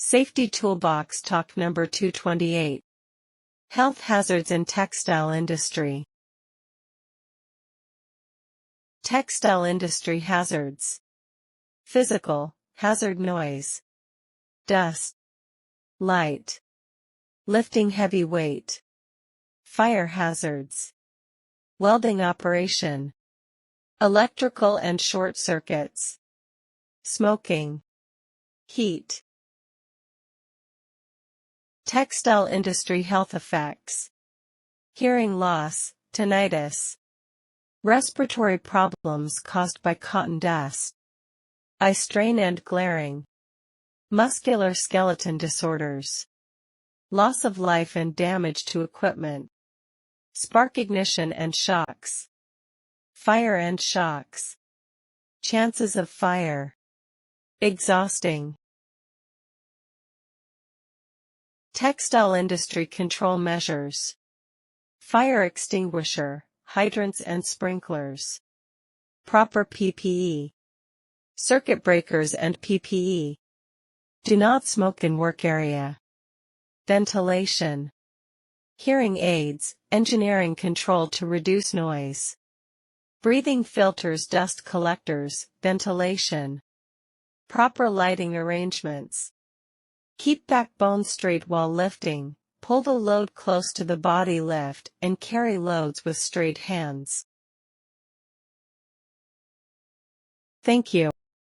Safety Toolbox Talk number 228. Health hazards in textile industry. Textile industry hazards. Physical, hazard noise. Dust. Light. Lifting heavy weight. Fire hazards. Welding operation. Electrical and short circuits. Smoking. Heat. Textile industry health effects. Hearing loss, tinnitus. Respiratory problems caused by cotton dust. Eye strain and glaring. Muscular skeleton disorders. Loss of life and damage to equipment. Spark ignition and shocks. Fire and shocks. Chances of fire. Exhausting. Textile industry control measures. Fire extinguisher, hydrants and sprinklers. Proper PPE. Circuit breakers and PPE. Do not smoke in work area. Ventilation. Hearing aids, engineering control to reduce noise. Breathing filters, dust collectors, ventilation. Proper lighting arrangements. Keep backbone straight while lifting, pull the load close to the body lift, and carry loads with straight hands. Thank you.